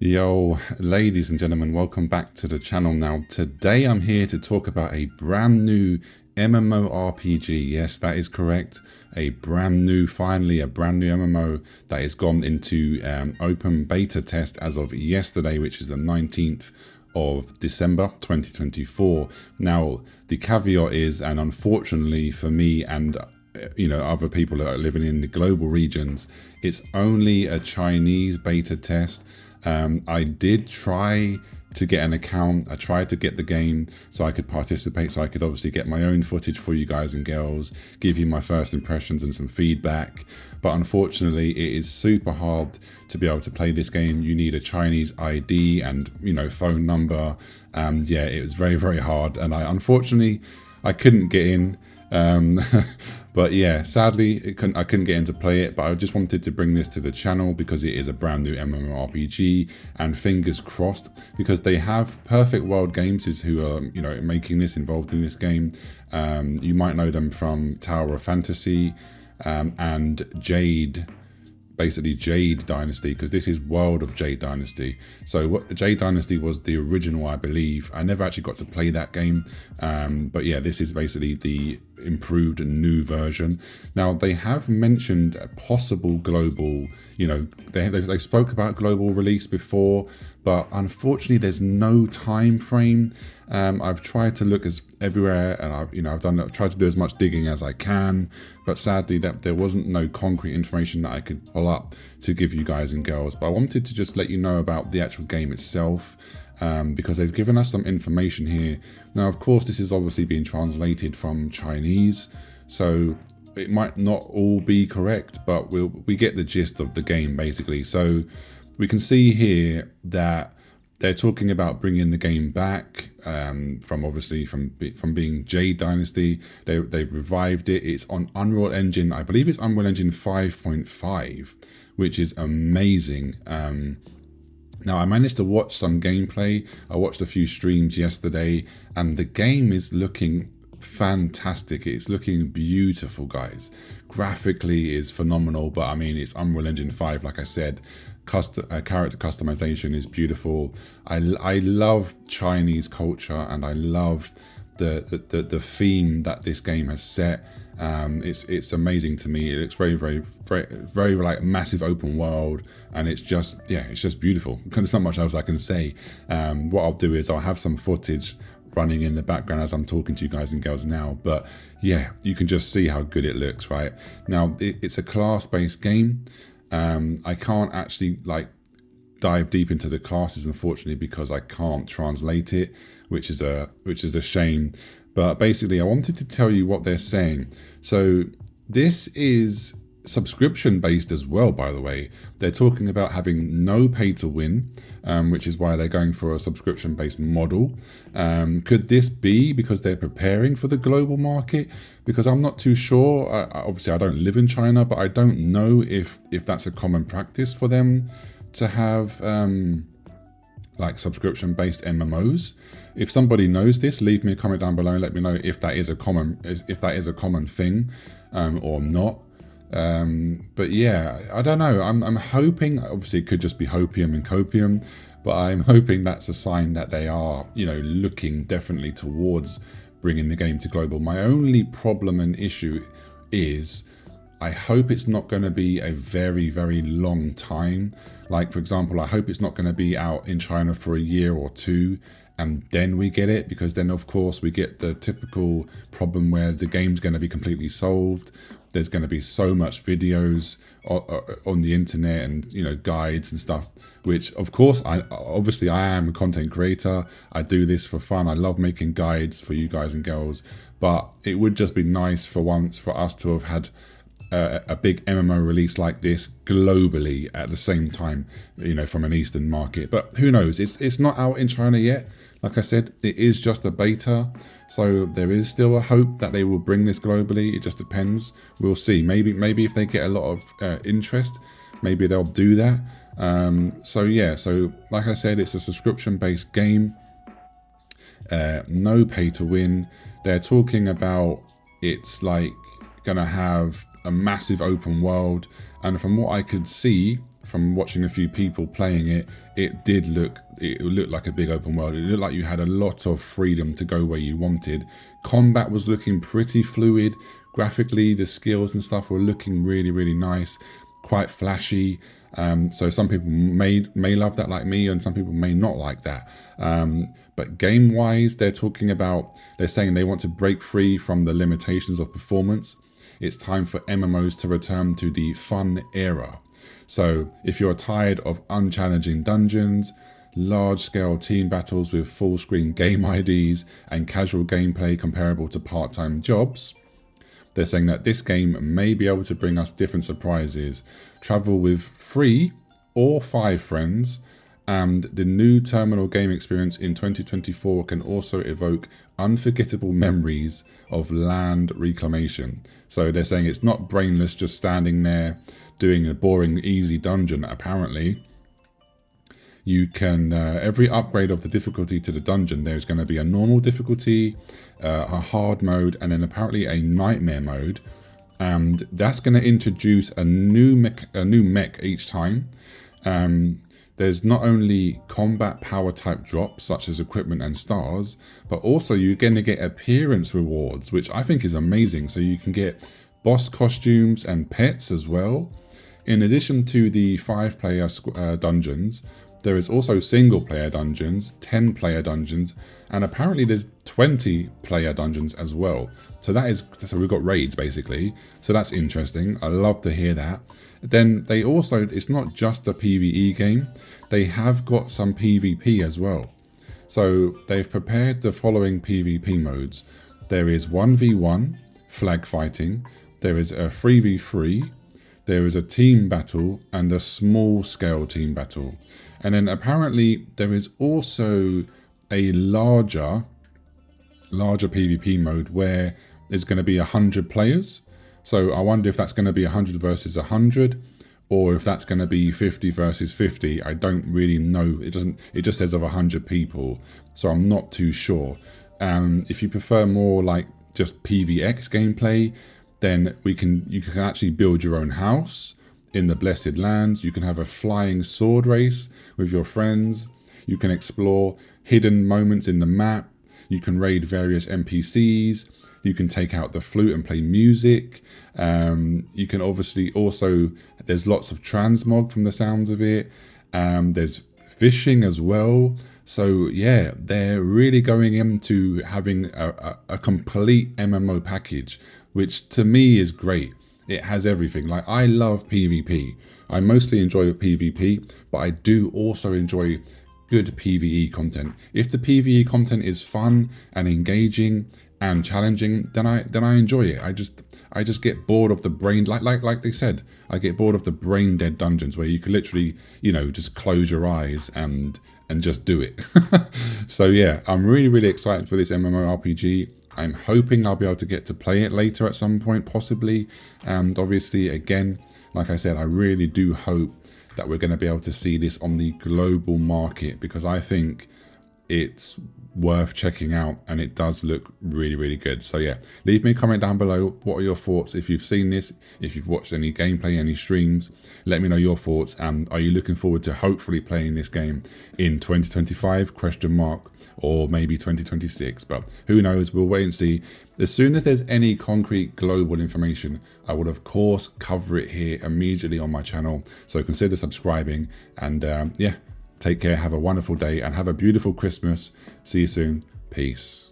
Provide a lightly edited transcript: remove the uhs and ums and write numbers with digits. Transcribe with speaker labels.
Speaker 1: Yo, ladies and gentlemen, welcome back to the channel. Now, today I'm here to talk about a brand new MMORPG. Yes, that is correct. Finally a brand new MMO that has gone into open beta test as of yesterday, which is the 19th of December 2024. Now, the caveat is, and unfortunately for me and other people that are living in the global regions, it's only a Chinese beta test. I did try to get an account. I tried to get the game so I could participate, so I could obviously get my own footage for you guys and girls, give you my first impressions and some feedback. But unfortunately, it is super hard to be able to play this game. You need a Chinese ID and, phone number. And yeah, it was very, very hard. And unfortunately, I couldn't get in. But yeah, sadly, I couldn't get in to play it, but I just wanted to bring this to the channel because it is a brand new MMORPG, and fingers crossed, because they have Perfect World Games is who are, making this, involved in this game. You might know them from Tower of Fantasy, and Jade Dynasty, because this is World of Jade Dynasty. So what Jade Dynasty was the original, I believe. I never actually got to play that game, but yeah, this is basically the improved and new version. Now, they have mentioned a possible global, they spoke about global release before, but unfortunately there's no time frame. I've tried to look everywhere, and I've tried to do as much digging as I can, but sadly that there wasn't no concrete information that I could pull up to give you guys and girls. But I wanted to just let you know about the actual game itself, because they've given us some information here. Now, of course, this is obviously being translated from Chinese, so it might not all be correct, but we get the gist of the game basically. So we can see here that they're talking about bringing the game back from being Jade Dynasty. They've revived it. It's on Unreal Engine. I believe it's Unreal Engine 5.5, which is amazing. Now, I managed to watch some gameplay. I watched a few streams yesterday, and the game is looking fantastic. It's looking beautiful, guys. Graphically is phenomenal, but I mean, it's Unreal Engine 5, like I said. Character customization is beautiful. I love Chinese culture, and I love the theme that this game has set. It's amazing to me. It looks very, very, very, very like massive open world, and it's just beautiful. There's not much else I can say. What I'll do is I'll have some footage running in the background as I'm talking to you guys and girls now, but yeah, you can just see how good it looks. Right now, it's a class-based game. I can't actually dive deep into the classes, unfortunately, because I can't translate it, which is a shame. But basically, I wanted to tell you what they're saying. So this is subscription based as well, by the way. They're talking about having no pay to win, which is why they're going for a subscription based model. Could this be because they're preparing for the global market? Because I'm not too sure. Obviously, I don't live in China, but I don't know if that's a common practice for them to have subscription based MMOs. If somebody knows this, leave me a comment down below and let me know if that is a common thing or not. But yeah, I don't know. I'm hoping, obviously it could just be hopium and copium, but I'm hoping that's a sign that they are, looking definitely towards bringing the game to global. My only problem and issue is I hope it's not going to be a very, very long time. Like, for example, I hope it's not going to be out in China for a year or two, and then we get it, because then of course we get the typical problem where the game's going to be completely solved. There's going to be so much videos on the internet and guides and stuff, which of course I am a content creator. I do this for fun. I love making guides for you guys and girls, but it would just be nice for once for us to have had a big MMO release like this globally at the same time, from an Eastern market. But who knows? It's not out in China yet. Like I said, it is just a beta, so there is still a hope that they will bring this globally. It just depends. We'll see. Maybe if they get a lot of interest, maybe they'll do that. So like I said, it's a subscription-based game. No pay to win. They're talking about it's like gonna have a massive open world, and from what I could see from watching a few people playing it, it looked like a big open world. It looked like you had a lot of freedom to go where you wanted. Combat was looking pretty fluid. Graphically, the skills and stuff were looking really, really nice, quite flashy. So some people may love that like me, and some people may not like that. But game-wise, they're saying they want to break free from the limitations of performance. It's time for MMOs to return to the fun era. So if you're tired of unchallenging dungeons, large-scale team battles with full-screen game IDs, and casual gameplay comparable to part-time jobs, they're saying that this game may be able to bring us different surprises, travel with 3 or 5 friends, and the new terminal game experience in 2024 can also evoke unforgettable memories of land reclamation. So they're saying it's not brainless just standing there doing a boring, easy dungeon. Apparently, you can, every upgrade of the difficulty to the dungeon, there's going to be a normal difficulty, a hard mode, and then apparently a nightmare mode. And that's going to introduce a new mech each time. There's not only combat power type drops, such as equipment and stars, but also you're going to get appearance rewards, which I think is amazing. So you can get boss costumes and pets as well. In addition to the 5-player dungeons, there is also single-player dungeons, 10-player dungeons, and apparently there's 20-player dungeons as well. So we've got raids basically. So that's interesting. I love to hear that. Then they also, it's not just a PvE game. They have got some PvP as well. So they've prepared the following PvP modes. There is 1v1 flag fighting. There is a 3v3. There is a team battle and a small scale team battle. And then apparently there is also a larger PvP mode where there's going to be 100 players. So I wonder if that's going to be 100 versus 100, or if that's going to be 50 versus 50. I don't really know. It just says of 100 people, so I'm not too sure. If you prefer more like just PvX gameplay, then you can actually build your own house in the Blessed Lands. You can have a flying sword race with your friends. You can explore hidden moments in the map. You can raid various NPCs. You can take out the flute and play music. You can obviously also, there's lots of transmog from the sounds of it. There's fishing as well. So yeah, they're really going into having a complete MMO package, which to me is great. It has everything. Like, I love PvP. I mostly enjoy PvP, but I do also enjoy good PvE content. If the PvE content is fun and engaging and challenging, then I enjoy it. I just get bored of the brain, like they said, I get bored of the brain dead dungeons where you can literally, just close your eyes and just do it. So yeah, I'm really, really excited for this MMORPG. I'm hoping I'll be able to get to play it later at some point, possibly. And obviously, again, like I said, I really do hope that we're going to be able to see this on the global market, because I think it's worth checking out and it does look really, really good. So yeah, leave me a comment down below. What are your thoughts? If you've seen this, if you've watched any gameplay, any streams, let me know your thoughts. And are you looking forward to hopefully playing this game in 2025 ? Or maybe 2026, but who knows? We'll wait and see. As soon as there's any concrete global information, I will of course cover it here immediately on my channel. So consider subscribing, and yeah, take care, have a wonderful day, and have a beautiful Christmas. See you soon. Peace.